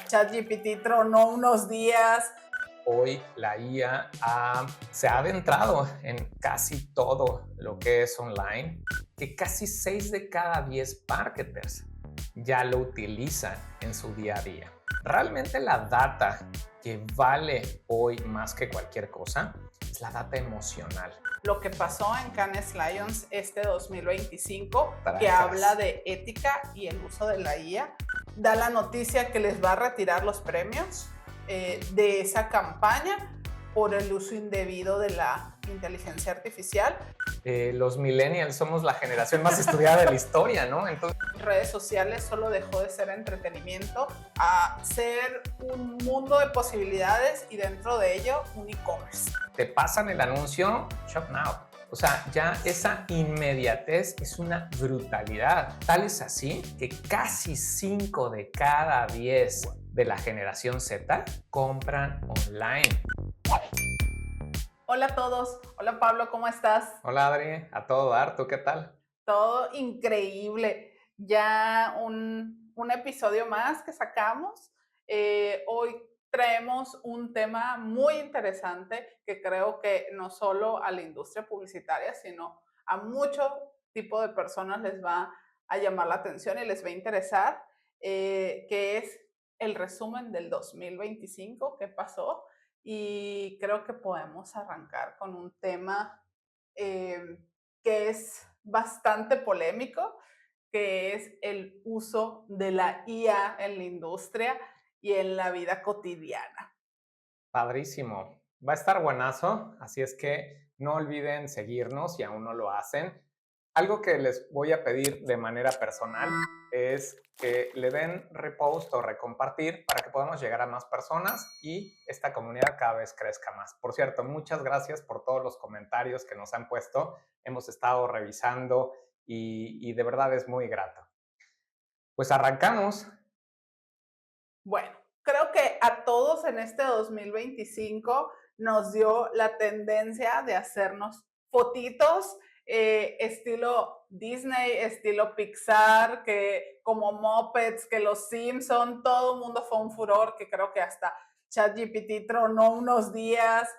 ChatGPT tronó unos días. Hoy la IA se ha adentrado en casi todo lo que es online, que casi 6 de cada 10 marketers ya lo utilizan en su día a día. Realmente la data que vale hoy más que cualquier cosa es la data emocional. Lo que pasó en Cannes Lions este 2025, que habla Tracas. de ética y el uso de la IA, da la noticia que les va a retirar los premios de esa campaña por el uso indebido de la inteligencia artificial. Los millennials somos la generación más estudiada de la historia, ¿no? Entonces, Redes sociales solo dejó de ser entretenimiento a ser un mundo de posibilidades y dentro de ello un e-commerce. te pasan el anuncio, shop now. O sea, ya esa inmediatez es una brutalidad. Tal es así que casi 5 de cada 10 de la generación Z compran online. Hola a todos, hola Pablo, ¿cómo estás? Hola Adri, a todo dar, ¿tú qué tal? Todo increíble. Ya un episodio más que sacamos. Hoy traemos un tema muy interesante que creo que no solo a la industria publicitaria, sino a mucho tipo de personas les va a llamar la atención y les va a interesar, que es el resumen del 2025 que pasó. Y creo que podemos arrancar con un tema que es bastante polémico, que es el uso de la IA en la industria y en la vida cotidiana. Padrísimo. Va a estar buenazo, así es que no olviden seguirnos si aún no lo hacen. Algo que les voy a pedir de manera personal es que le den repost o recompartir para que podamos llegar a más personas y esta comunidad cada vez crezca más. Por cierto, muchas gracias por todos los comentarios que nos han puesto. Hemos estado revisando y de verdad es muy grato. Pues arrancamos. Bueno, creo que a todos en este 2025 nos dio la tendencia de hacernos fotitos estilo Disney, estilo Pixar, que como Muppets, que los Simpson, todo el mundo fue un furor, que creo que hasta ChatGPT tronó unos días,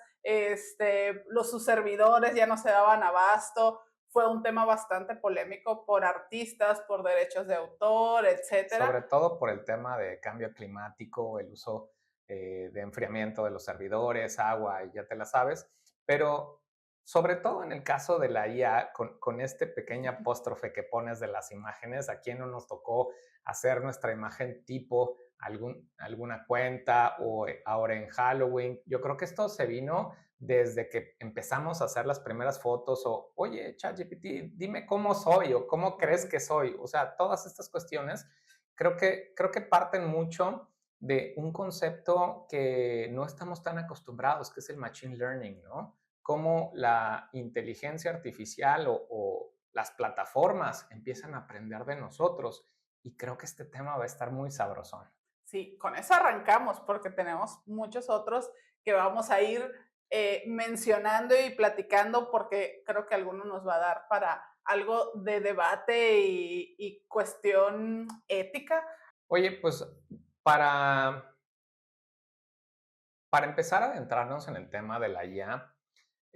sus servidores ya no se daban abasto, fue un tema bastante polémico por artistas, por derechos de autor, etcétera. Sobre todo por el tema de cambio climático, el uso de enfriamiento de los servidores, agua, y ya te la sabes, pero sobre todo en el caso de la IA, con este pequeño apóstrofe que pones de las imágenes, ¿a quién no nos tocó hacer nuestra imagen tipo alguna cuenta o ahora en Halloween? Yo creo que esto se vino desde que empezamos a hacer las primeras fotos o, oye, ChatGPT, dime cómo soy o cómo crees que soy. O sea, todas estas cuestiones creo que parten mucho de un concepto que no estamos tan acostumbrados, que es el machine learning, ¿no? Cómo la inteligencia artificial o las plataformas empiezan a aprender de nosotros. Y creo que este tema va a estar muy sabrosón. Sí, con eso arrancamos porque tenemos muchos otros que vamos a ir mencionando y platicando porque creo que alguno nos va a dar para algo de debate y cuestión ética. Oye, pues para, para empezar a adentrarnos en el tema de la IA,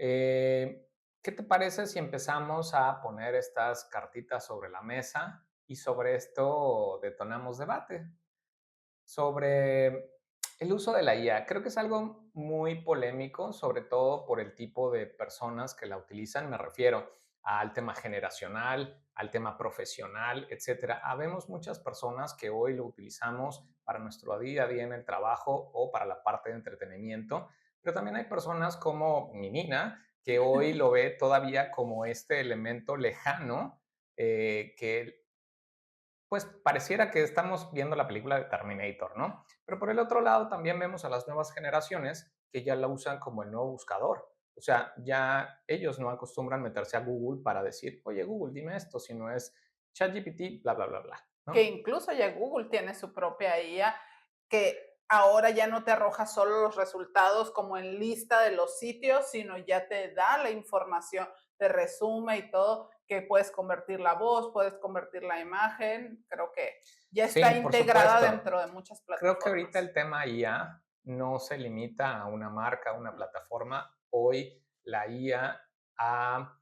eh, ¿qué te parece si empezamos a poner estas cartitas sobre la mesa y sobre esto detonamos debate? Sobre el uso de la IA. Creo que es algo muy polémico, sobre todo por el tipo de personas que la utilizan. Me refiero al tema generacional, al tema profesional, etcétera. Habemos muchas personas que hoy lo utilizamos para nuestro día a día en el trabajo o para la parte de entretenimiento, pero también hay personas como mi nina que hoy lo ve todavía como este elemento lejano que pues pareciera que estamos viendo la película de Terminator, ¿no? Pero por el otro lado también vemos a las nuevas generaciones que ya la usan como el nuevo buscador. O sea, ya ellos no acostumbran meterse a Google para decir, oye Google, dime esto, sino es ChatGPT, bla, bla, bla, bla, Que ¿no? incluso ya Google tiene su propia IA, que ahora ya no te arroja solo los resultados como en lista de los sitios, sino ya te da la información, te resume y todo, que puedes convertir la voz, puedes convertir la imagen. Creo que ya está Sí, por integrada supuesto. dentro de muchas Creo que ahorita plataformas. el tema IA no se limita a una marca, a una plataforma. Hoy la IA ha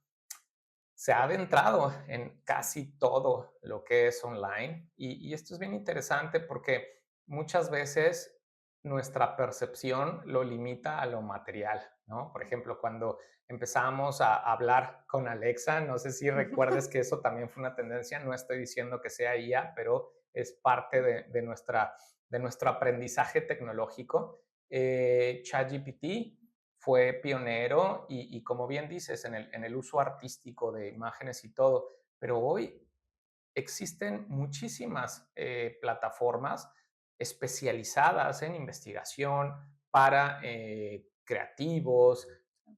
se ha adentrado en casi todo lo que es online y esto es bien interesante porque muchas veces nuestra percepción lo limita a lo material, ¿no? Por ejemplo, cuando empezamos a hablar con Alexa, no sé si recuerdes que eso también fue una tendencia, no estoy diciendo que sea IA, pero es parte de nuestro aprendizaje tecnológico. ChatGPT fue pionero y como bien dices, en el uso artístico de imágenes y todo, pero hoy existen muchísimas plataformas especializadas en investigación para creativos,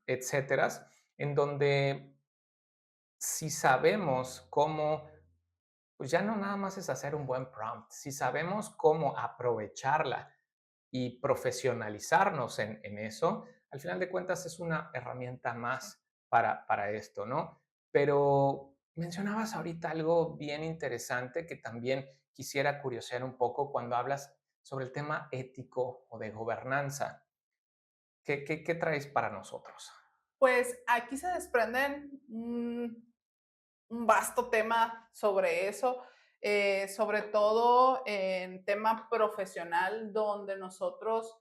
etcétera, en donde si sabemos cómo, pues ya no nada más es hacer un buen prompt, si sabemos cómo aprovecharla y profesionalizarnos en eso, al final de cuentas es una herramienta Sí. más para esto, ¿no? Pero mencionabas ahorita algo bien interesante que también quisiera curiosear un poco cuando hablas sobre el tema ético o de gobernanza. ¿Qué traes para nosotros? Pues aquí se desprenden un vasto tema sobre eso, sobre todo en tema profesional, donde nosotros,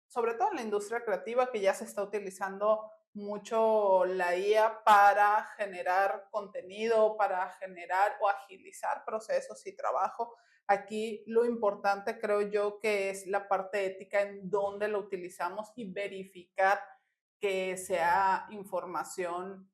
sobre todo en la industria creativa, que ya se está utilizando mucho la IA para generar contenido, para generar o agilizar procesos y trabajo. Aquí lo importante creo yo que es la parte ética en donde lo utilizamos y verificar que sea información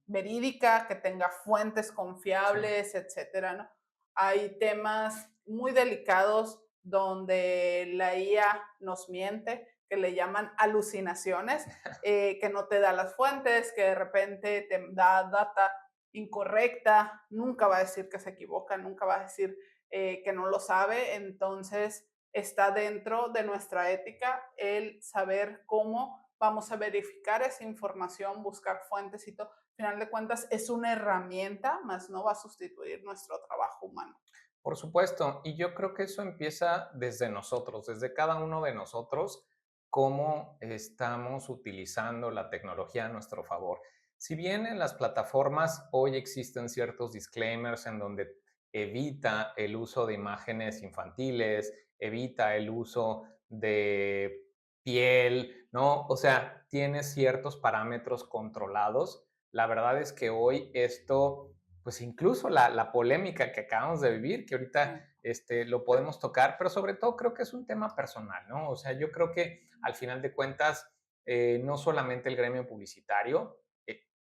verídica, que tenga fuentes Sí. confiables, etcétera, ¿no? Hay temas muy delicados donde la IA nos miente, que le llaman alucinaciones, que no te da las fuentes, que de repente te da data incorrecta, nunca va a decir que se equivoca, nunca va a decir que no lo sabe, entonces está dentro de nuestra ética el saber cómo vamos a verificar esa información, buscar fuentes y todo. Al final de cuentas, es una herramienta, más no va a sustituir nuestro trabajo humano. Por supuesto, y yo creo que eso empieza desde nosotros, desde cada uno de nosotros, cómo estamos utilizando la tecnología a nuestro favor. Si bien en las plataformas hoy existen ciertos disclaimers en donde evita el uso de imágenes infantiles, evita el uso de piel, ¿no? O sea, tiene ciertos parámetros controlados. La verdad es que hoy esto pues incluso la polémica que acabamos de vivir, que ahorita Sí. lo podemos tocar, pero sobre todo creo que es un tema personal, ¿no? O sea, yo creo que al final de cuentas, no solamente el gremio publicitario,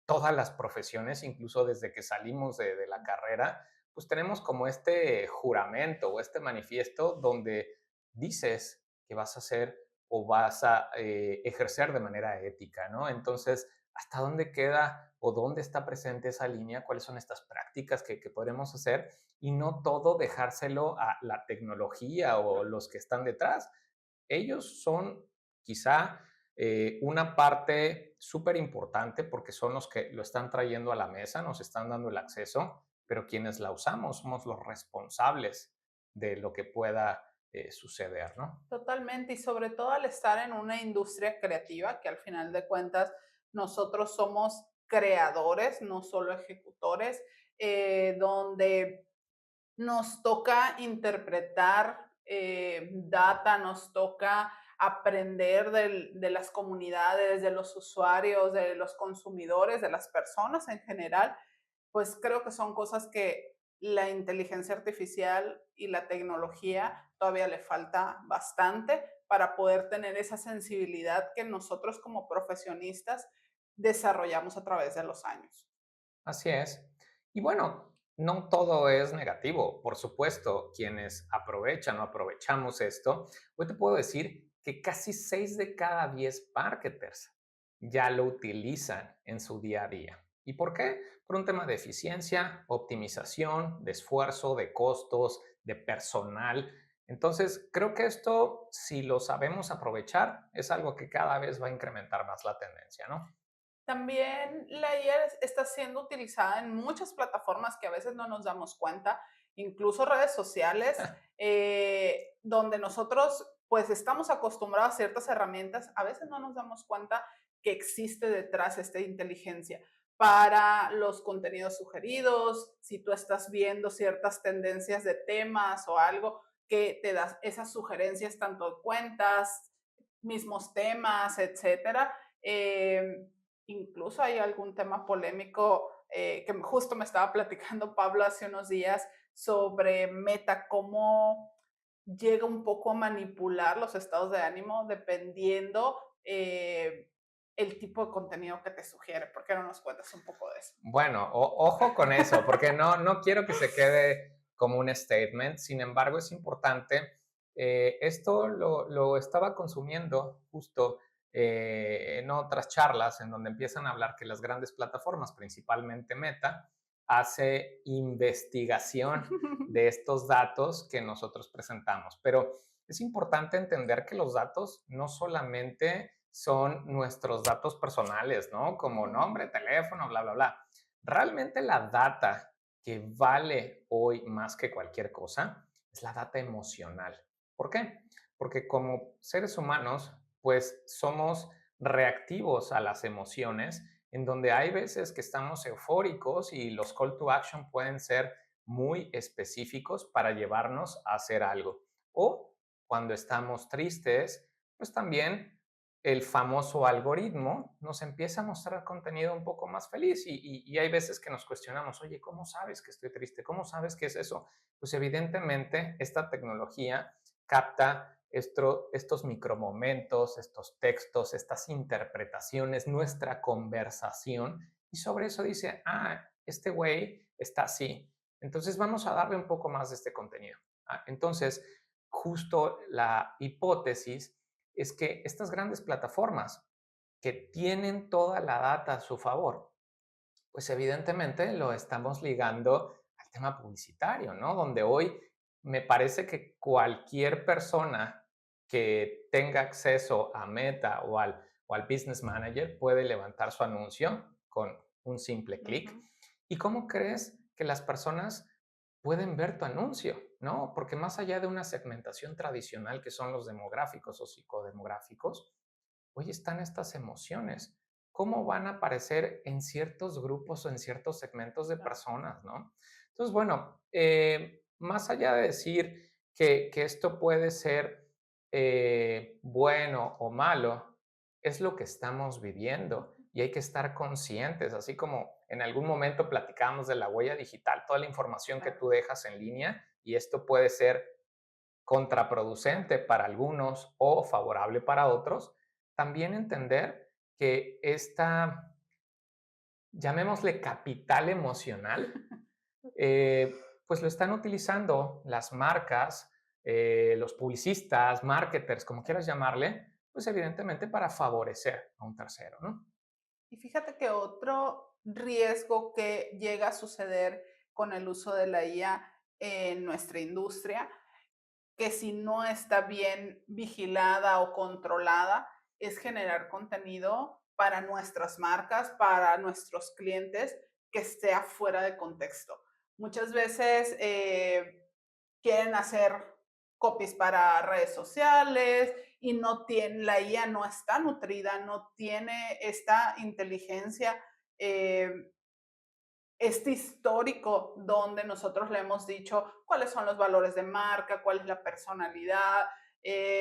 todas las profesiones, incluso desde que salimos de la carrera, pues tenemos como este juramento o este manifiesto donde dices que vas a hacer o vas a ejercer de manera ética, ¿no? Entonces, ¿hasta dónde queda o dónde está presente esa línea? ¿Cuáles son estas prácticas que podremos hacer? Y no todo dejárselo a la tecnología o los que están detrás. Ellos son quizá una parte súper importante porque son los que lo están trayendo a la mesa, nos están dando el acceso, pero quienes la usamos somos los responsables de lo que pueda suceder, ¿no? Totalmente, y sobre todo al estar en una industria creativa, que al final de cuentas nosotros somos creadores, no solo ejecutores, donde nos toca interpretar data, nos toca aprender de las comunidades, de los usuarios, de los consumidores, de las personas en general, pues creo que son cosas que la inteligencia artificial y la tecnología todavía le falta bastante para poder tener esa sensibilidad que nosotros como profesionistas desarrollamos a través de los años. Así es. Y bueno, no todo es negativo. Por supuesto, quienes aprovechan o aprovechamos esto, hoy te puedo decir que casi 6 de cada 10 marketers ya lo utilizan en su día a día. ¿Y por qué? Por un tema de eficiencia, optimización, de esfuerzo, de costos, de personal. Entonces, creo que esto, si lo sabemos aprovechar, es algo que cada vez va a incrementar más la tendencia, ¿no? También la IA está siendo utilizada en muchas plataformas que a veces no nos damos cuenta, incluso redes sociales, donde nosotros pues estamos acostumbrados a ciertas herramientas, a veces no nos damos cuenta que existe detrás esta inteligencia para los contenidos sugeridos, si tú estás viendo ciertas tendencias de temas o algo que te das esas sugerencias tanto de cuentas, mismos temas, etcétera. Incluso hay algún tema polémico que justo me estaba platicando Pablo hace unos días sobre Meta, cómo llega un poco a manipular los estados de ánimo dependiendo el tipo de contenido que te sugiere. ¿Por qué no nos cuentas un poco de eso? Bueno, ojo con eso, porque no quiero que se quede como un statement. Sin embargo, es importante. Esto lo estaba consumiendo justo en otras charlas en donde empiezan a hablar que las grandes plataformas, principalmente Meta, hace investigación de estos datos que nosotros presentamos. Pero es importante entender que los datos no solamente son nuestros datos personales, ¿no? Como nombre, teléfono, bla, bla, bla. Realmente la data que vale hoy más que cualquier cosa es la data emocional. ¿Por qué? Porque como seres humanos, pues somos reactivos a las emociones, en donde hay veces que estamos eufóricos y los call to action pueden ser muy específicos para llevarnos a hacer algo. O cuando estamos tristes, pues también el famoso algoritmo nos empieza a mostrar contenido un poco más feliz y hay veces que nos cuestionamos, oye, ¿cómo sabes que estoy triste? ¿Cómo sabes que es eso? Pues evidentemente esta tecnología capta estos micromomentos, estos textos, estas interpretaciones, nuestra conversación y sobre eso dice, este güey está así. Entonces vamos a darle un poco más de este contenido. Entonces, justo la hipótesis es que estas grandes plataformas que tienen toda la data a su favor, pues evidentemente lo estamos ligando al tema publicitario, ¿no? Donde hoy me parece que cualquier persona que tenga acceso a Meta o al Business Manager puede levantar su anuncio con un simple clic. Ujú. ¿Y cómo crees que las personas pueden ver tu anuncio? ¿No? Porque más allá de una segmentación tradicional que son los demográficos o psicodemográficos, hoy están estas emociones. ¿Cómo van a aparecer en ciertos grupos o en ciertos segmentos de Claro. personas, no? Entonces, bueno, más allá de decir que esto puede ser bueno o malo, es lo que estamos viviendo y hay que estar conscientes, así como en algún momento platicamos de la huella digital, toda la información que Claro. tú dejas en línea y esto puede ser contraproducente para algunos o favorable para otros, también entender que esta, llamémosle capital emocional, pues lo están utilizando las marcas, los publicistas, marketers, como quieras llamarle, pues evidentemente para favorecer a un tercero, ¿no? Y fíjate que otro riesgo que llega a suceder con el uso de la IA en nuestra industria, que si no está bien vigilada o controlada, es generar contenido para nuestras marcas, para nuestros clientes, que esté fuera de contexto. Muchas veces quieren hacer copies para redes sociales y no tiene, la IA no está nutrida, no tiene esta inteligencia, eh, este histórico donde nosotros le hemos dicho cuáles son los valores de marca, cuál es la personalidad,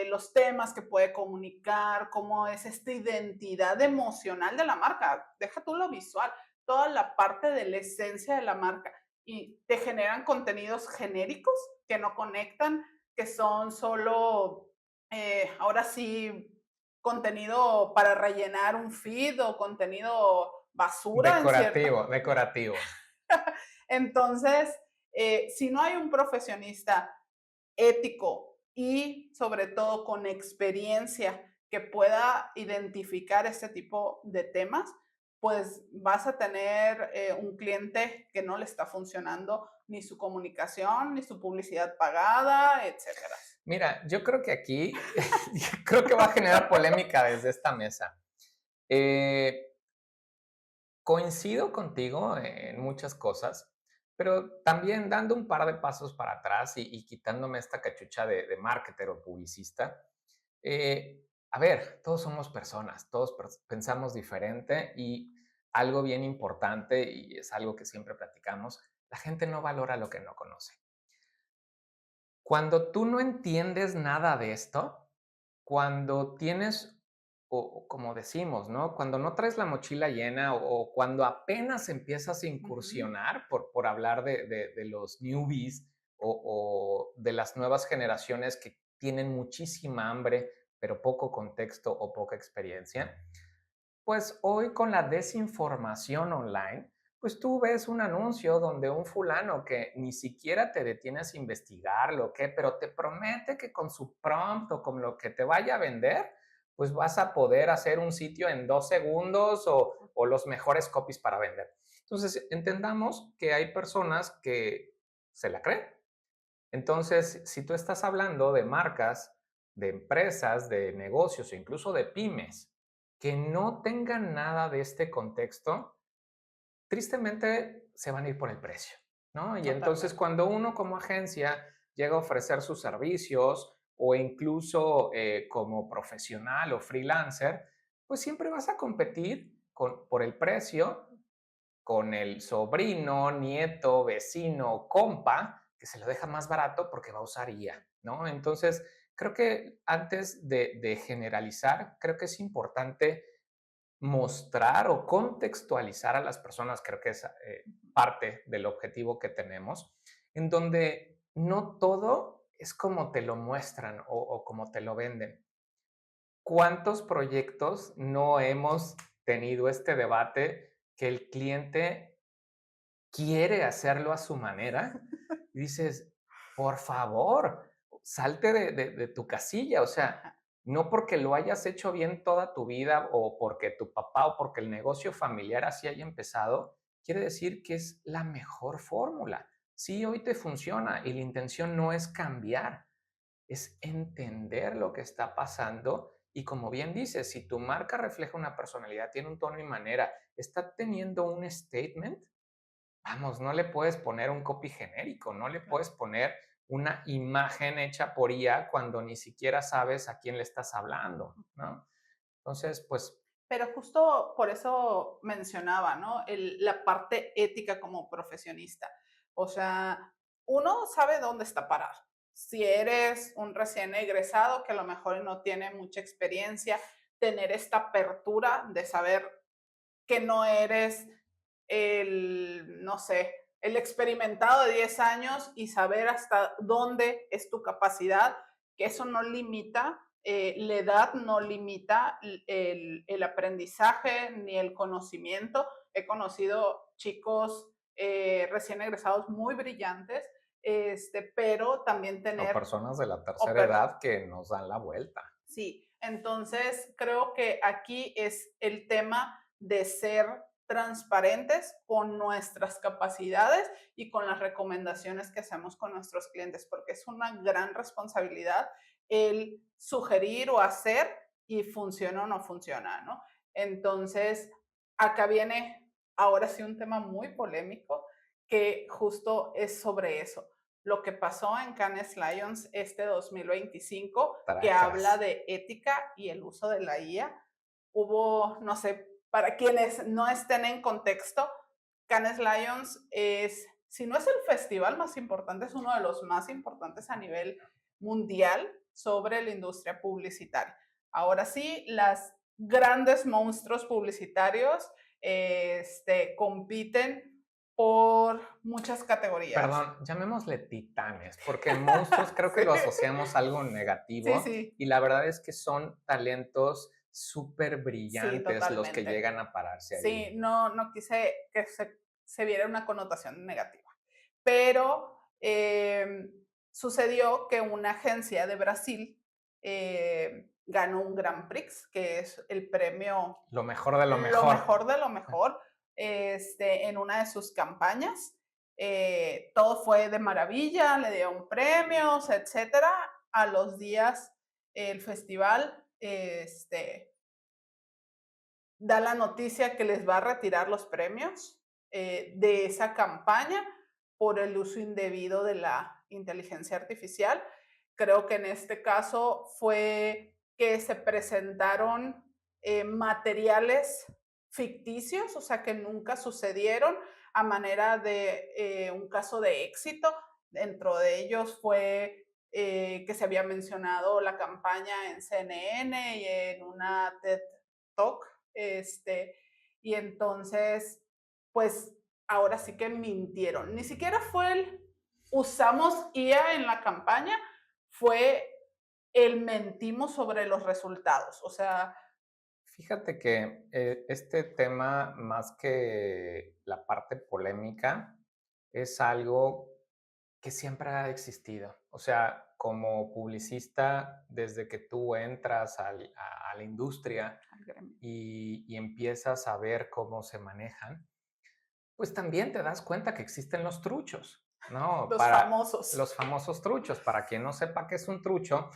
los temas que puede comunicar, cómo es esta identidad emocional de la marca. Deja tú lo visual, toda la parte de la esencia de la marca. Y te generan contenidos genéricos que no conectan, que son solo, ahora sí, contenido para rellenar un feed o contenido basura en cierta. Decorativo, decorativo. Entonces, si no hay un profesionista ético y sobre todo con experiencia que pueda identificar este tipo de temas, pues vas a tener un cliente que no le está funcionando ni su comunicación, ni su publicidad pagada, etcétera. Mira, yo creo que aquí, creo que va a generar polémica desde esta mesa. Eh, Coincido contigo en muchas cosas, pero también dando un par de pasos para atrás y quitándome esta cachucha de marketer o publicista. A ver, todos somos personas, todos pensamos diferente y algo bien importante, y es algo que siempre platicamos, la gente no valora lo que no conoce. Cuando tú no entiendes nada de esto, cuando tienes, o como decimos, ¿no? Cuando no traes la mochila llena o cuando apenas empiezas a Ujú. incursionar, por hablar de los newbies o de las nuevas generaciones que tienen muchísima hambre, pero poco contexto o poca experiencia, pues hoy con la desinformación online, pues tú ves un anuncio donde un fulano que ni siquiera te detienes a investigar lo que, pero te promete que con su prompt o con lo que te vaya a vender, pues vas a poder hacer un sitio en 2 segundos o los mejores copies para vender. Entonces, entendamos que hay personas que se la creen. Entonces, si tú estás hablando de marcas, de empresas, de negocios o incluso de pymes que no tengan nada de este contexto, tristemente se van a ir por el precio, ¿no? Y entonces Totalmente. cuando uno como agencia llega a ofrecer sus servicios o incluso como profesional o freelancer, pues siempre vas a competir por el precio con el sobrino, nieto, vecino, compa, que se lo deja más barato porque va a usar IA, ¿no? Entonces, creo que antes de generalizar, creo que es importante mostrar o contextualizar a las personas, creo que es parte del objetivo que tenemos, en donde no todo es como te lo muestran o como te lo venden. ¿Cuántos proyectos no hemos tenido este debate que el cliente quiere hacerlo a su manera? Y dices, por favor, salte de tu casilla, o sea, Ajá. no porque lo hayas hecho bien toda tu vida o porque tu papá o porque el negocio familiar así haya empezado, quiere decir que es la mejor fórmula. Sí, hoy te funciona y la intención no es cambiar, es entender lo que está pasando y como bien dices, si tu marca refleja una personalidad, tiene un tono y manera, está teniendo un statement, vamos, no le puedes poner un copy genérico, no le Claro. puedes poner una imagen hecha por IA cuando ni siquiera sabes a quién le estás hablando, ¿no? Entonces, pues, Pero justo por eso mencionaba, ¿no? La parte ética como profesionista. O sea, uno sabe dónde está parado. Si eres un recién egresado que a lo mejor no tiene mucha experiencia, tener esta apertura de saber que no eres no sé, el experimentado de 10 años y saber hasta dónde es tu capacidad, que eso no limita, la edad no limita el aprendizaje ni el conocimiento. He conocido chicos recién egresados muy brillantes, pero también o tener, personas de la o tercera per- edad que nos dan la vuelta. sí, entonces creo que aquí es el tema de ser transparentes con nuestras capacidades y con las recomendaciones que hacemos con nuestros clientes, porque es una gran responsabilidad el sugerir o hacer y funciona o no funciona, ¿no? Entonces, acá viene ahora sí un tema muy polémico que justo es sobre eso. Lo que pasó en Cannes Lions este 2025 que habla Tracas. de ética y el uso de la IA. Hubo, no sé, para quienes no estén en contexto, Cannes Lions es, si no es el festival más importante, es uno de los más importantes a nivel mundial sobre la industria publicitaria. Ahora sí, las grandes monstruos publicitarios compiten por muchas categorías. Perdón, llamémosle titanes, porque monstruos creo que Sí, lo asociamos a algo sí, negativo sí, y la verdad es que son talentos súper sí, brillantes los que totalmente. llegan a pararse allí. Sí, no quise que se viera una connotación negativa. Pero sucedió que una agencia de Brasil ganó un Grand Prix, que es el premio Lo mejor de lo lo mejor. mejor de lo mejor, en una de sus campañas. Todo fue de maravilla, le dieron premios, etcétera. A los días el festival da la noticia que les va a retirar los premios de esa campaña por el uso indebido de la inteligencia artificial. Creo que en este caso fue que se presentaron materiales ficticios, o sea, que nunca sucedieron, a manera de un caso de éxito. Dentro de ellos fue que se había mencionado la campaña en CNN y en una TED Talk, y entonces, pues ahora sí que mintieron. Ni siquiera fue usamos IA en la campaña, fue el mentimos sobre los resultados. O sea, Fíjate que este tema, más que la parte polémica, es algo que siempre ha existido. O sea, como publicista, desde que tú entras a la industria y empiezas a ver cómo se manejan, pues también te das cuenta que existen los truchos, ¿no? los Para famosos. los famosos truchos. Para quien no sepa qué es un trucho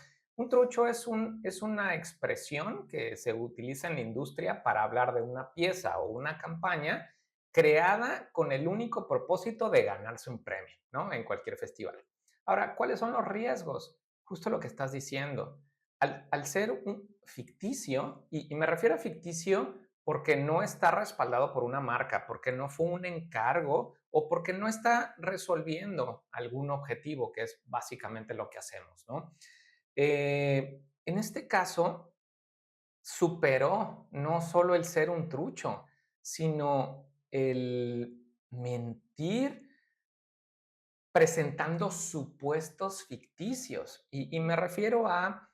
es una expresión que se utiliza en la industria para hablar de una pieza o una campaña creada con el único propósito de ganarse un premio, ¿no? En cualquier festival. Ahora, ¿cuáles son los riesgos? Justo lo que estás diciendo. Al ser un ficticio, y me refiero a ficticio porque no está respaldado por una marca, porque no fue un encargo o porque no está resolviendo algún objetivo, que es básicamente lo que hacemos, ¿no? En este caso, superó no solo el ser un trucho, sino el mentir presentando supuestos ficticios. Y me refiero a,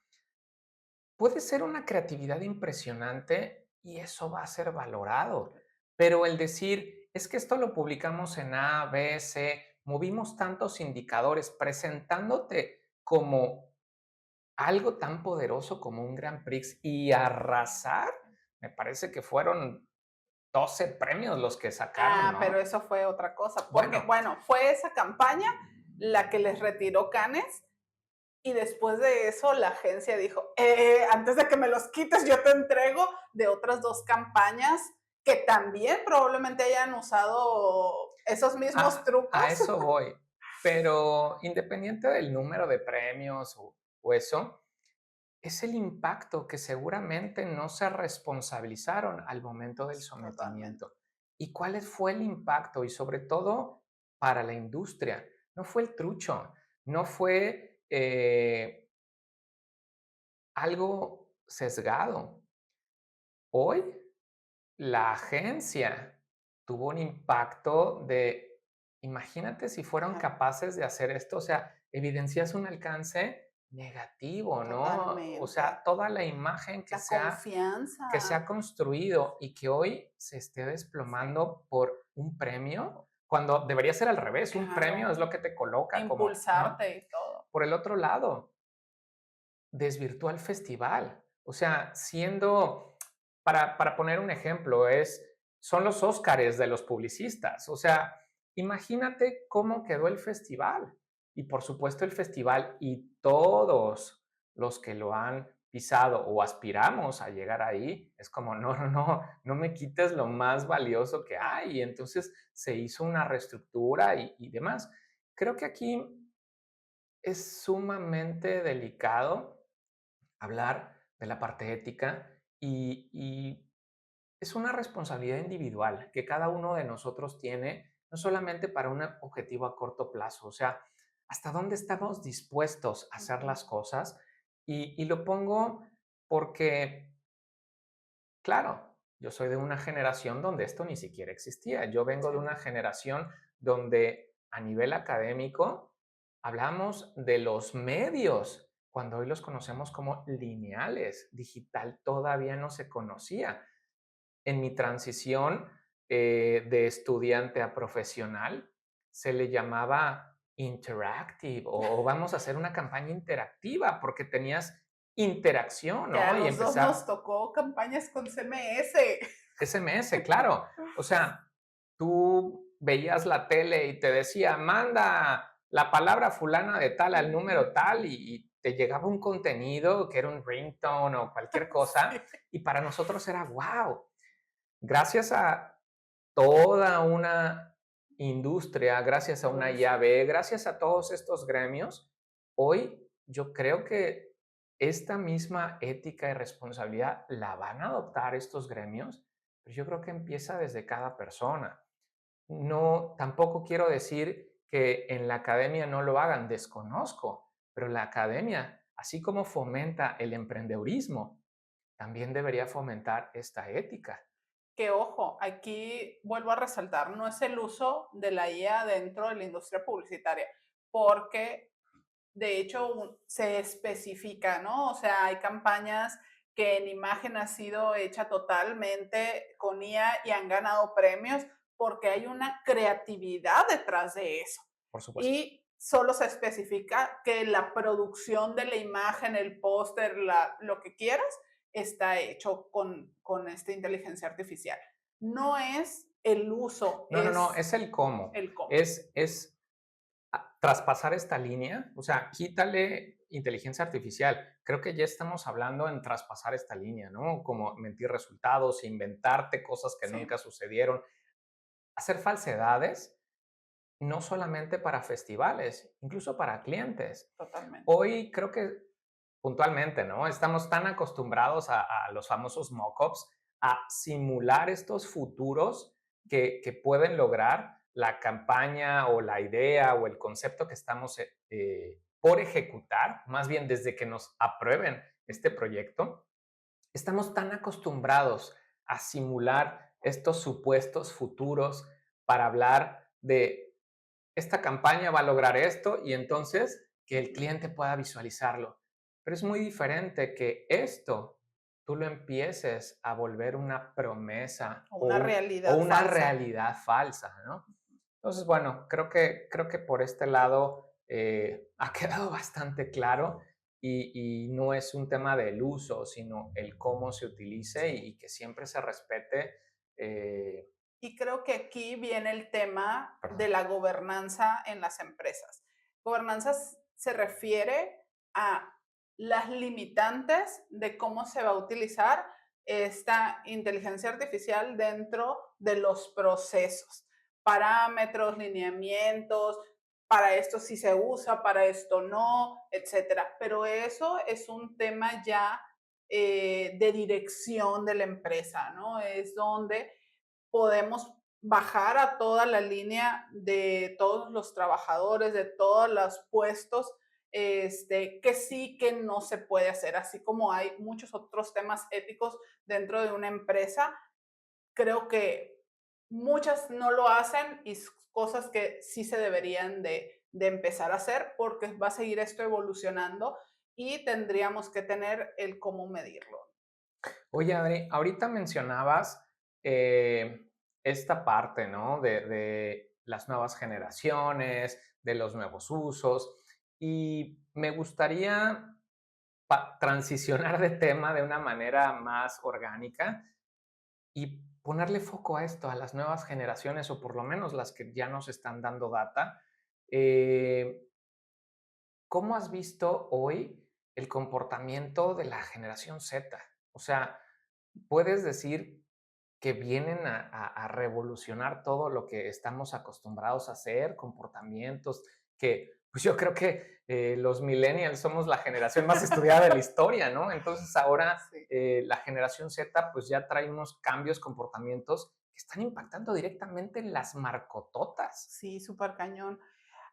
puede ser una creatividad impresionante y eso va a ser valorado, pero el decir, es que esto lo publicamos en A, B, C, movimos tantos indicadores presentándote como algo tan poderoso como un Grand Prix y arrasar, me parece que fueron 12 premios los que sacaron, Ah, pero ¿no? eso fue otra cosa, porque Bueno, bueno, fue esa campaña la que les retiró Cannes y después de eso la agencia dijo, antes de que me los quites, yo te entrego de otras dos campañas que también probablemente hayan usado esos mismos a trucos. eso voy, pero independiente del número de premios o eso, es el impacto que seguramente no se responsabilizaron al momento del Totalmente. sometimiento. ¿Y cuál fue el impacto? Y sobre todo para la industria. No fue el trucho, no fue algo sesgado. Hoy la agencia tuvo un impacto de, imagínate si fueron Claro, capaces de hacer esto, o sea, evidencias un alcance negativo, ¿no? O sea, totalmente. toda la imagen La que se ha confianza. construido y que hoy se esté Sí, desplomando por un premio, cuando debería ser al revés, un premio es claro. lo que te coloca como, ¿no? Impulsarte y todo. Por el otro lado, desvirtúa el festival. O sea, siendo, para poner un ejemplo, son los Óscares de los publicistas. O sea, imagínate cómo quedó el festival. Y por supuesto el festival y todos los que lo han pisado o aspiramos a llegar ahí, es como, no, no, no, no me quites lo más valioso que Claro. hay. Y entonces se hizo una reestructura y demás. Creo que aquí es sumamente delicado hablar de la parte ética y es una responsabilidad individual que cada uno de nosotros tiene, no solamente para un objetivo a corto plazo, o sea, hasta dónde estamos dispuestos a hacer Ujú. las cosas. Y lo pongo porque, claro, yo soy de una generación donde esto ni siquiera existía. Yo vengo Sí. de una generación donde a nivel académico hablamos de los medios, cuando hoy los conocemos como lineales. Digital todavía no se conocía. En mi transición de estudiante a profesional, se le llamaba interactive o vamos a hacer una campaña interactiva porque tenías interacción, Que a ¿no? Y los dos nos empezar tocó campañas con CMS. SMS, claro. O sea, tú veías la tele y te decía, manda la palabra fulana de tal al número tal y te llegaba un contenido que era un ringtone o cualquier cosa Sí. y para nosotros era wow. Gracias a toda una industria, gracias a una Uy, sí, IAB, gracias a todos estos gremios, hoy yo creo que esta misma ética y responsabilidad la van a adoptar estos gremios, pero yo creo que empieza desde cada persona. No, tampoco quiero decir que en la academia no lo hagan, desconozco, pero la academia, así como fomenta el emprendedurismo, también debería fomentar esta ética. que ojo, aquí vuelvo a resaltar, no es el uso de la IA dentro de la industria publicitaria, porque de hecho se especifica, ¿no? O sea, hay campañas que en imagen ha sido hecha totalmente con IA y han ganado premios porque hay una creatividad detrás de eso. Por supuesto. Y solo se especifica que la producción de la imagen, el póster, lo que quieras, está hecho con esta inteligencia artificial. No es el uso, No, no, no, es es el cómo. el cómo. Es traspasar esta línea, o sea, quítale inteligencia artificial. Creo que ya estamos hablando en traspasar esta línea, ¿no? Como mentir resultados, inventarte cosas que Sí, nunca sucedieron, hacer falsedades, no solamente para festivales, incluso para clientes. totalmente. Hoy creo que puntualmente, ¿no? Estamos tan acostumbrados a los famosos mock-ups, a simular estos futuros que pueden lograr la campaña o la idea o el concepto que estamos por ejecutar, más bien desde que nos aprueben este proyecto, estamos tan acostumbrados a simular estos supuestos futuros para hablar de esta campaña va a lograr esto y entonces que el cliente pueda visualizarlo. Pero es muy diferente que esto tú lo empieces a volver una promesa O o, una o realidad una falsa. realidad falsa, ¿no? Entonces, bueno, creo que por este lado ha quedado bastante claro y no es un tema del uso, sino el cómo se utilice y que siempre se respete. eh, Y creo que aquí viene el tema de Perdón. la gobernanza en las empresas. Gobernanza se refiere a las limitantes de cómo se va a utilizar esta inteligencia artificial dentro de los procesos, parámetros, lineamientos, para esto sí se usa, para esto no, etcétera. Pero eso es un tema ya de dirección de la empresa, ¿no? Es donde podemos bajar a toda la línea de todos los trabajadores, de todos los puestos, que sí, que no se puede hacer, así como hay muchos otros temas éticos dentro de una empresa, creo que muchas no lo hacen y cosas que sí se deberían de empezar a hacer porque va a seguir esto evolucionando y tendríamos que tener el cómo medirlo. Oye, Adri, ahorita mencionabas esta parte, ¿no? De las nuevas generaciones, de los nuevos usos, y me gustaría transicionar de tema de una manera más orgánica y ponerle foco a esto, a las nuevas generaciones, o por lo menos las que ya nos están dando data. Eh, ¿Cómo has visto hoy el comportamiento de la generación Z? O sea, ¿puedes decir que vienen a revolucionar todo lo que estamos acostumbrados a hacer, comportamientos que, pues yo creo que los millennials somos la generación más estudiada de la historia, ¿no? Entonces ahora Sí. la generación Z pues ya trae unos cambios, comportamientos que están impactando directamente en las marcototas. Sí, súper cañón.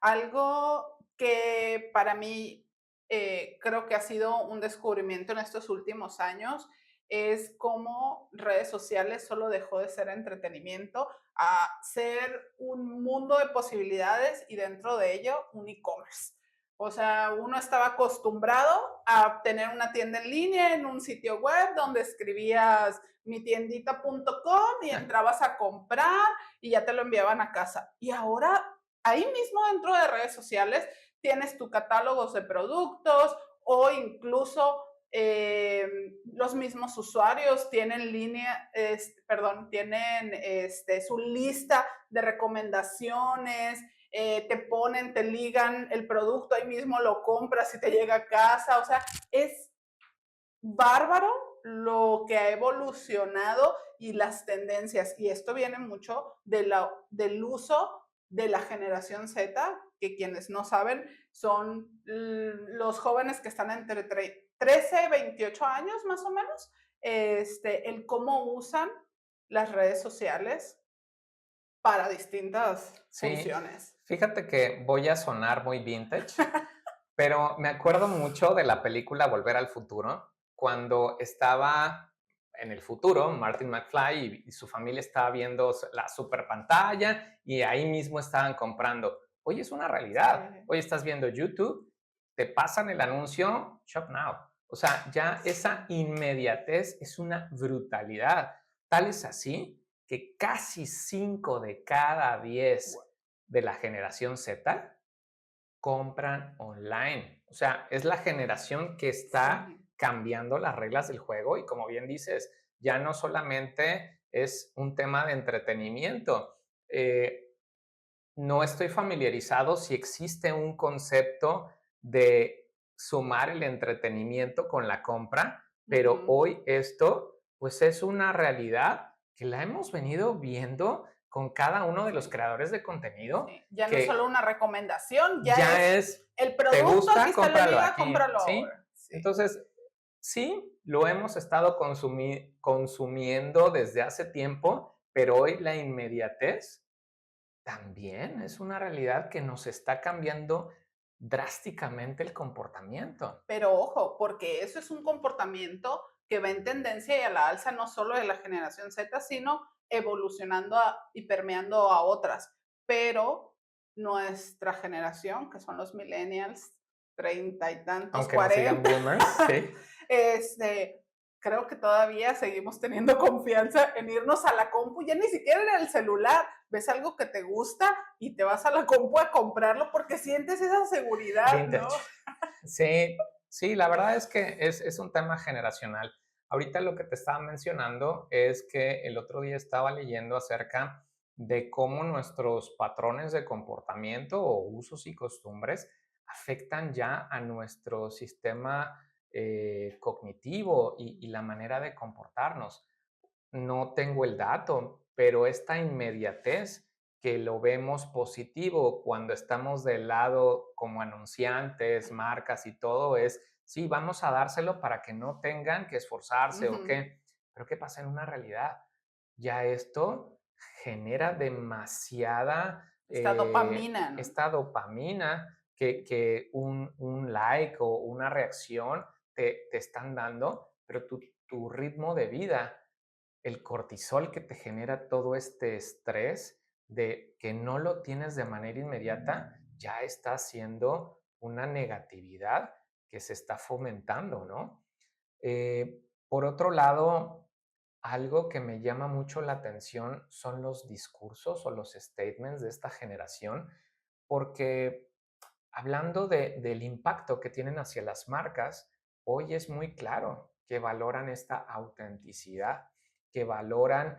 Algo que para mí creo que ha sido un descubrimiento en estos últimos años es cómo redes sociales solo dejó de ser entretenimiento a ser un mundo de posibilidades y dentro de ello un e-commerce. O sea, uno estaba acostumbrado a tener una tienda en línea en un sitio web donde escribías mitiendita.com y entrabas a comprar y ya te lo enviaban a casa. Y ahora, ahí mismo dentro de redes sociales, tienes tu catálogos de productos o incluso los mismos usuarios tienen línea, perdón, tienen su lista de recomendaciones, te ponen, te ligan el producto, ahí mismo lo compras y te llega a casa, o sea, es bárbaro lo que ha evolucionado y las tendencias. Y esto viene mucho del uso de la generación Z, que quienes no saben son los jóvenes que están entre 13 y 28 años más o menos, el cómo usan las redes sociales para distintas Sí, funciones. fíjate que voy a sonar muy vintage, pero me acuerdo mucho de la película Volver al Futuro, cuando estaba en el futuro Martin McFly y su familia estaba viendo la super pantalla y ahí mismo estaban comprando. Hoy es una Sí, realidad. Hoy estás viendo YouTube, te pasan el anuncio, Shop Now. O sea, ya esa sí. inmediatez es una brutalidad. Tal es así que casi 5 de cada 10 de la generación Z compran online. O sea, es la generación que está Sí. cambiando las reglas del juego y como bien dices, ya no solamente es un tema de entretenimiento. Eh, no estoy familiarizado si existe un concepto de sumar el entretenimiento con la compra, pero Ujú. hoy esto pues es una realidad que la hemos venido viendo con cada uno de los Sí. creadores de contenido Sí, ya no es solo que una recomendación, ya ya es es, el ¿te producto, aquí gusta? está en la Cómpralo liga, aquí, cómpralo ¿sí? ahora. Sí, Entonces, sí, lo hemos estado consumiendo desde hace tiempo, pero hoy la inmediatez también es una realidad que nos está cambiando drásticamente el comportamiento. pero ojo, porque eso es un comportamiento que va en tendencia y a la alza no solo de la generación Z, sino evolucionando y permeando a otras. Pero nuestra generación, que son los millennials, treinta y tantos, Aunque nos sigan 40, boomers, sí. este, creo que todavía seguimos teniendo confianza en irnos a la compu, ya ni siquiera en el celular. Ves algo que te gusta y te vas a la compu a comprarlo porque sientes esa seguridad, ¿no? Vintage. Sí, sí, la verdad es que es un tema generacional. Ahorita lo que te estaba mencionando es que el otro día estaba leyendo acerca de cómo nuestros patrones de comportamiento o usos y costumbres afectan ya a nuestro sistema cognitivo y la manera de comportarnos. No tengo el dato, pero esta inmediatez que lo vemos positivo cuando estamos del lado como anunciantes, marcas y todo es, sí, vamos a dárselo para que no tengan que esforzarse o Ujú. qué. Pero ¿qué pasa en una realidad? Ya esto genera demasiada, Esta dopamina, ¿no? esta dopamina que un like o una reacción te están dando, pero tu ritmo de vida, el cortisol que te genera todo este estrés de que no lo tienes de manera inmediata, ya está siendo una negatividad que se está fomentando, ¿no? Por otro lado, algo que me llama mucho la atención son los discursos o los statements de esta generación, porque hablando del impacto que tienen hacia las marcas, hoy es muy claro que valoran esta autenticidad, que valoran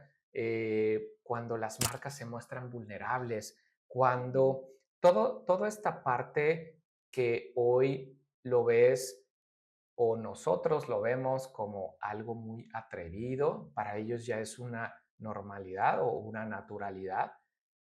cuando las marcas se muestran vulnerables, Ujú. cuando toda esta parte que hoy lo ves o nosotros lo vemos como algo muy atrevido, para ellos ya es una normalidad o una naturalidad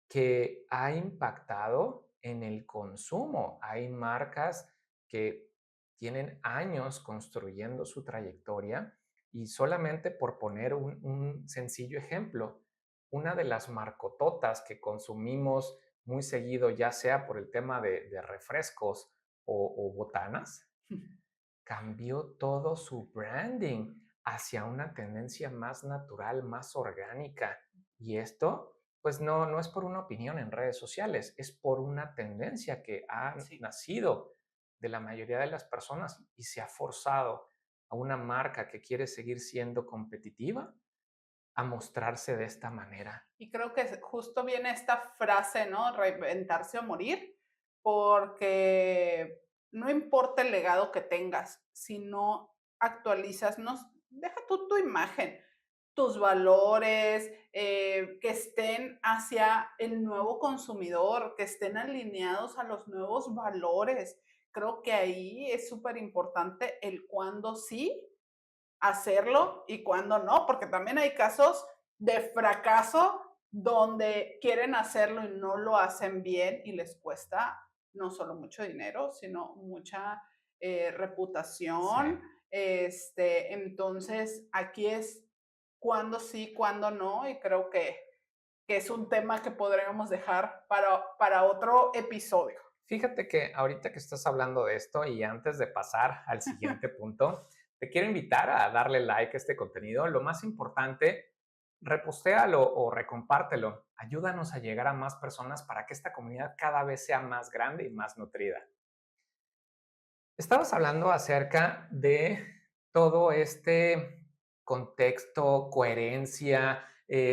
que ha impactado en el consumo. Hay marcas que tienen años construyendo su trayectoria y solamente por poner un sencillo ejemplo, una de las marcototas que consumimos muy seguido, ya sea por el tema de refrescos o botanas, cambió todo su branding hacia una tendencia más natural, más orgánica. Y esto, pues no es por una opinión en redes sociales, es por una tendencia que ha Sí. nacido de la mayoría de las personas y se ha forzado a una marca que quiere seguir siendo competitiva a mostrarse de esta manera. Y creo que justo viene esta frase, ¿no? Reinventarse o morir, porque no importa el legado que tengas, si no actualizas, no, deja tú tu imagen, tus valores, que estén hacia el nuevo consumidor, que estén alineados a los nuevos valores. Creo que ahí es súper importante el cuándo sí hacerlo y cuándo no, porque también hay casos de fracaso donde quieren hacerlo y no lo hacen bien y les cuesta no solo mucho dinero, sino mucha Sí. reputación. Entonces, aquí es cuándo sí, cuándo no, y creo que es un tema que podríamos dejar para otro episodio. Fíjate que ahorita que estás hablando de esto y antes de pasar al siguiente punto, te quiero invitar a darle like a este contenido. Lo más importante, repostéalo o recompártelo. Ayúdanos a llegar a más personas para que esta comunidad cada vez sea más grande y más nutrida. Estabas hablando acerca de todo este contexto, coherencia,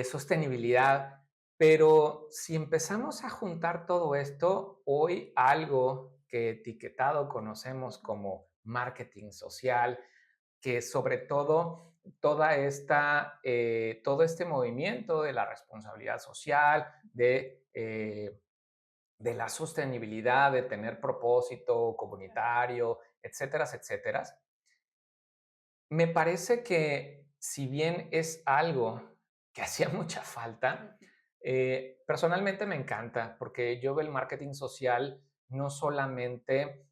sostenibilidad, pero si empezamos a juntar todo esto, hoy algo que etiquetado conocemos como marketing social, que sobre todo todo este movimiento de la responsabilidad social, de la sostenibilidad, de tener propósito comunitario, etcétera, etcétera. Me parece que si bien es algo que hacía mucha falta, personalmente me encanta porque yo veo el marketing social no solamente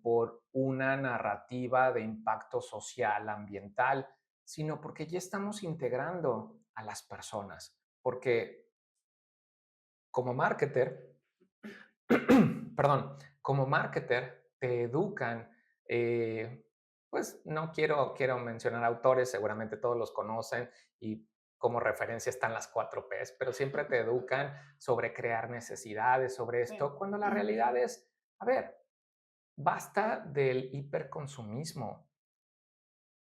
por una narrativa de impacto social, ambiental, sino porque ya estamos integrando a las personas. Porque como marketer, perdón, como marketer te educan, pues no quiero mencionar autores, seguramente todos los conocen y como referencia están las 4 Ps, pero siempre te educan sobre crear necesidades, sobre Sí. esto, cuando la realidad es, a ver, basta del hiperconsumismo.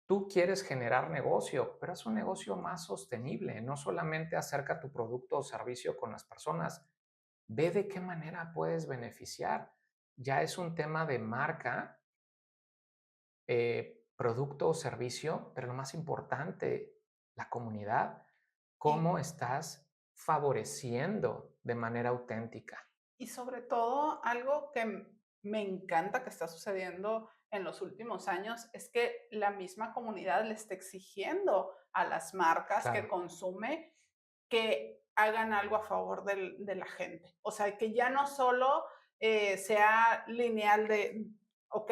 Tú quieres generar negocio, pero es un negocio más sostenible. No solamente acerca tu producto o servicio con las personas, ve de qué manera puedes beneficiar. Ya es un tema de marca, producto o servicio, pero lo más importante, la comunidad, Y, cómo estás favoreciendo de manera auténtica. y sobre todo, algo que me encanta que está sucediendo en los últimos años es que la misma comunidad le está exigiendo a las marcas que Claro, consume que hagan algo a favor de la gente. O sea, que ya no solo sea lineal de, ok,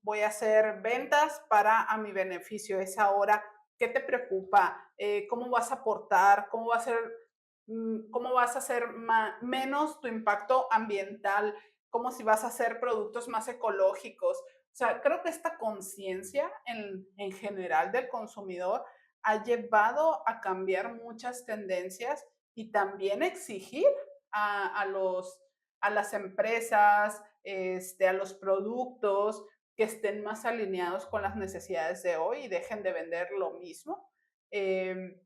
voy a hacer ventas para a mi beneficio, es ahora, ¿qué te preocupa? ¿Cómo vas a aportar? ¿Cómo va a ser, cómo vas a hacer menos tu impacto ambiental? ¿Cómo si vas a hacer productos más ecológicos? O sea, creo que esta conciencia en general del consumidor ha llevado a cambiar muchas tendencias y también exigir a los, a las empresas, a los productos que estén más alineados con las necesidades de hoy y dejen de vender lo mismo. Eh,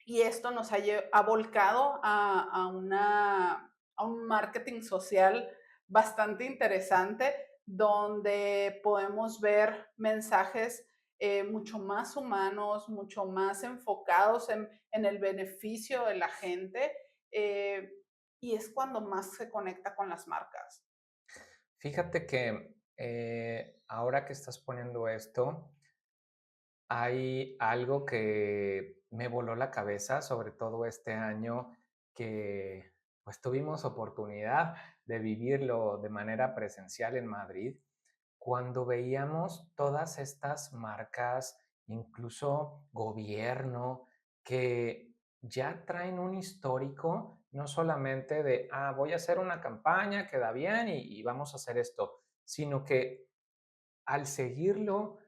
y esto nos ha volcado a un marketing social bastante interesante, donde podemos ver mensajes mucho más humanos, mucho más enfocados en el beneficio de la gente, eh, y es cuando más se conecta con las marcas. fíjate que ahora que estás poniendo esto, hay algo que me voló la cabeza, sobre todo este año que pues tuvimos oportunidad de vivirlo de manera presencial en Madrid, cuando veíamos todas estas marcas, incluso gobierno, que ya traen un histórico, no solamente de, voy a hacer una campaña, queda bien y vamos a hacer esto, sino que al seguirlo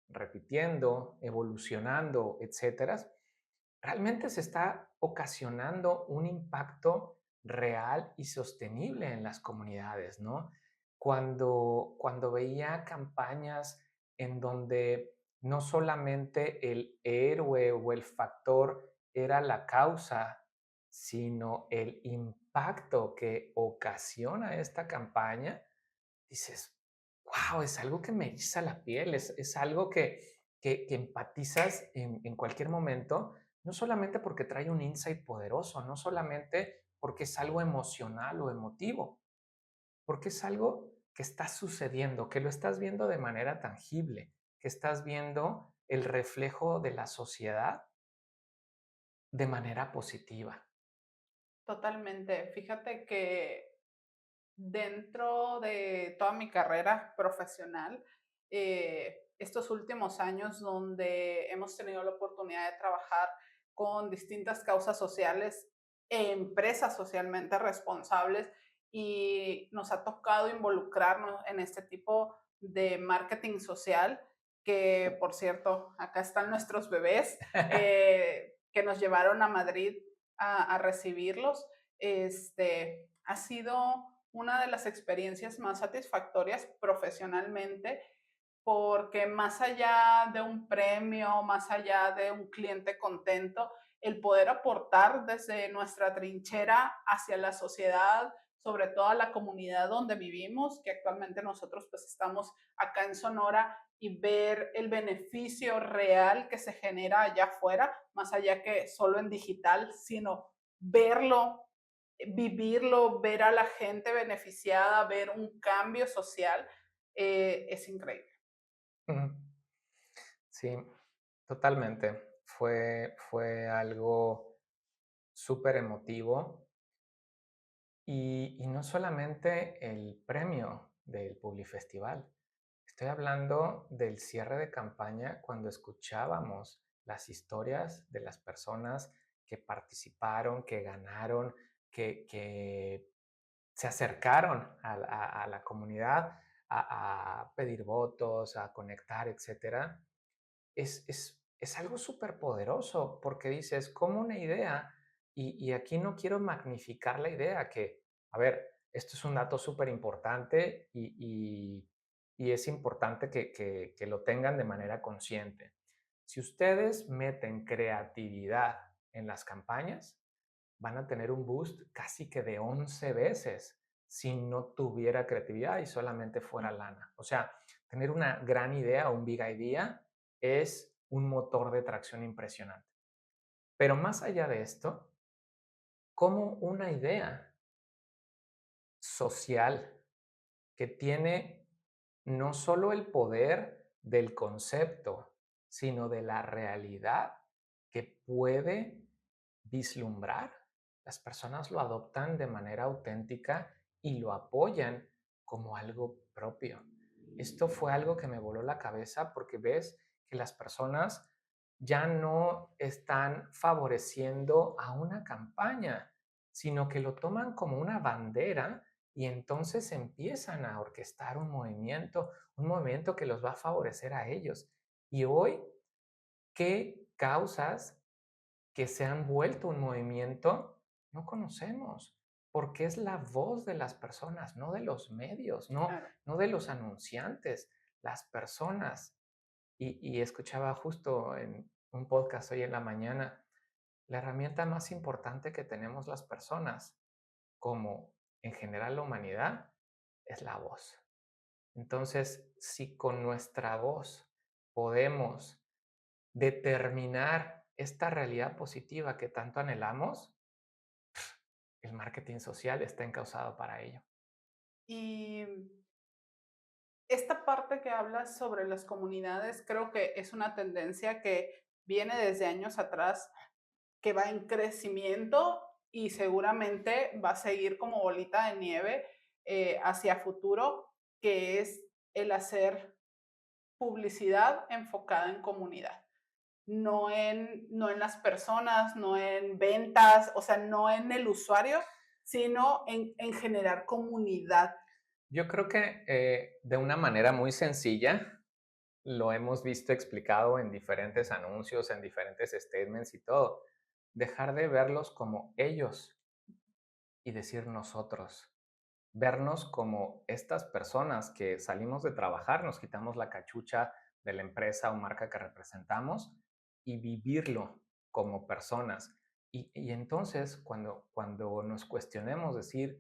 repitiendo, evolucionando, etcétera, realmente se está ocasionando un impacto real y sostenible en las comunidades, ¿no? Cuando veía campañas en donde no solamente el héroe o el factor era la causa, sino el impacto que ocasiona esta campaña, dices, wow, es algo que me eriza la piel, es algo que empatizas en cualquier momento, no solamente porque trae un insight poderoso, no solamente porque es algo emocional o emotivo, porque es algo que está sucediendo, que lo estás viendo de manera tangible. que estás viendo el reflejo de la sociedad de manera positiva. Totalmente. Fíjate que dentro de toda mi carrera profesional, estos últimos años donde hemos tenido la oportunidad de trabajar con distintas causas sociales e empresas socialmente responsables y nos ha tocado involucrarnos en este tipo de marketing social, que por cierto, acá están nuestros bebés que nos llevaron a Madrid a recibirlos. Ha sido una de las experiencias más satisfactorias profesionalmente, porque más allá de un premio, más allá de un cliente contento, el poder aportar desde nuestra trinchera hacia la sociedad, sobre todo a la comunidad donde vivimos, que actualmente nosotros pues estamos acá en Sonora, y ver el beneficio real que se genera allá afuera, más allá que solo en digital, sino verlo, vivirlo, ver a la gente beneficiada, ver un cambio social, es increíble. Ujú. Sí, totalmente. Fue algo súper emotivo y no solamente el premio del Publifestival. Estoy hablando del cierre de campaña cuando escuchábamos las historias de las personas que participaron, que ganaron, que se acercaron a la comunidad a pedir votos, a conectar, etcétera. Es algo súper poderoso porque dices, como una idea, y aquí no quiero magnificar la idea, que, a ver, esto es un dato súper importante y es importante que lo tengan de manera consciente. Si ustedes meten creatividad en las campañas, van a tener un boost casi que de 11 veces si no tuviera creatividad y solamente fuera lana. O sea, tener una gran idea, un big idea, es un motor de tracción impresionante. Pero más allá de esto, como una idea social que tiene no solo el poder del concepto, sino de la realidad que puede vislumbrar, las personas lo adoptan de manera auténtica y lo apoyan como algo propio. Esto fue algo que me voló la cabeza porque ves que las personas ya no están favoreciendo a una campaña, sino que lo toman como una bandera y entonces empiezan a orquestar un movimiento que los va a favorecer a ellos. Y hoy, ¿qué causas que se han vuelto un movimiento? No conocemos, porque es la voz de las personas, no de los medios, Claro. no de los anunciantes, las personas. Y escuchaba justo en un podcast hoy en la mañana, la herramienta más importante que tenemos las personas, como en general la humanidad, es la voz. Entonces, si con nuestra voz podemos determinar esta realidad positiva que tanto anhelamos, el marketing social está encausado para ello. Y esta parte que hablas sobre las comunidades, creo que es una tendencia que viene desde años atrás, que va en crecimiento y seguramente va a seguir como bolita de nieve hacia futuro, que es el hacer publicidad enfocada en comunidad. No en las personas, no en ventas, o sea, no en el usuario, sino en generar comunidad. Yo creo que de una manera muy sencilla, lo hemos visto explicado en diferentes anuncios, en diferentes statements y todo. Dejar de verlos como ellos y decir nosotros. Vernos como estas personas que salimos de trabajar, nos quitamos la cachucha de la empresa o marca que representamos y vivirlo como personas. Y entonces, cuando nos cuestionemos, decir,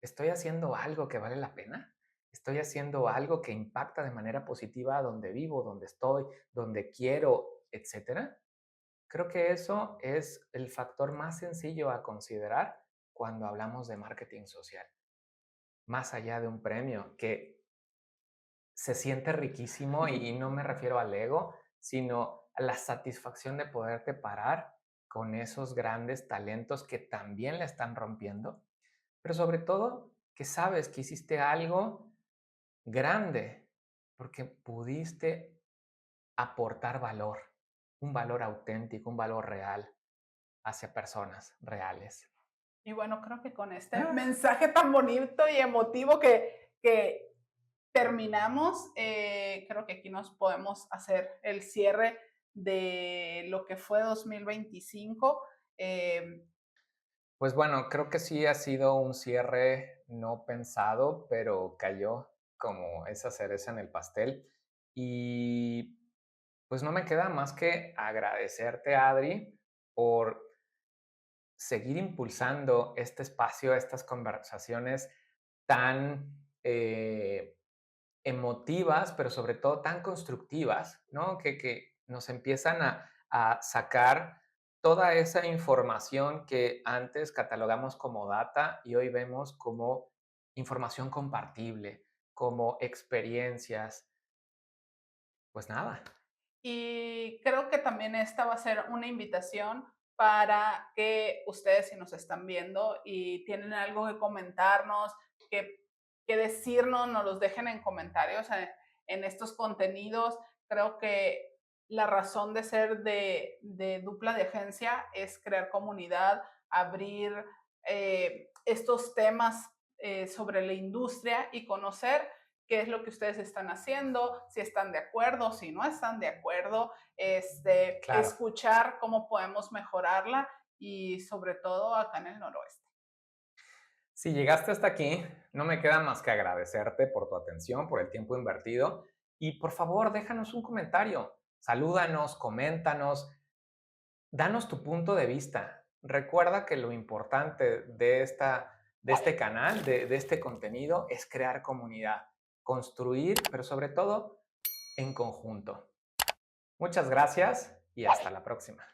¿estoy haciendo algo que vale la pena? ¿Estoy haciendo algo que impacta de manera positiva donde vivo, donde estoy, donde quiero, etcétera? Creo que eso es el factor más sencillo a considerar cuando hablamos de marketing social, más allá de un premio, que se siente riquísimo y no me refiero al ego, sino a la satisfacción de poderte parar con esos grandes talentos que también la están rompiendo, pero sobre todo que sabes que hiciste algo grande porque pudiste aportar valor, un valor auténtico, un valor real hacia personas reales. Y bueno, creo que con este mensaje tan bonito y emotivo que terminamos, creo que aquí nos podemos hacer el cierre de lo que fue 2025. Eh, Pues bueno, creo que sí ha sido un cierre no pensado, pero cayó como esa cereza en el pastel. Y pues no me queda más que agradecerte, Adri, por seguir impulsando este espacio, estas conversaciones tan emotivas, pero sobre todo tan constructivas, ¿no? Que nos empiezan a sacar toda esa información que antes catalogamos como data y hoy vemos como información compartible, como experiencias. Pues nada, Y creo que también esta va a ser una invitación para que ustedes, si nos están viendo y tienen algo que comentarnos, que decirnos, nos los dejen en comentarios en estos contenidos. Creo que la razón de ser de Dupla de Agencia es crear comunidad, abrir estos temas sobre la industria y conocer qué es lo que ustedes están haciendo, si están de acuerdo, si no están de acuerdo, claro. escuchar cómo podemos mejorarla y sobre todo acá en el noroeste. Si llegaste hasta aquí, no me queda más que agradecerte por tu atención, por el tiempo invertido y por favor déjanos un comentario, salúdanos, coméntanos, danos tu punto de vista. Recuerda que lo importante de este canal, de este contenido, es crear comunidad, construir, pero sobre todo en conjunto. Muchas gracias y hasta la próxima.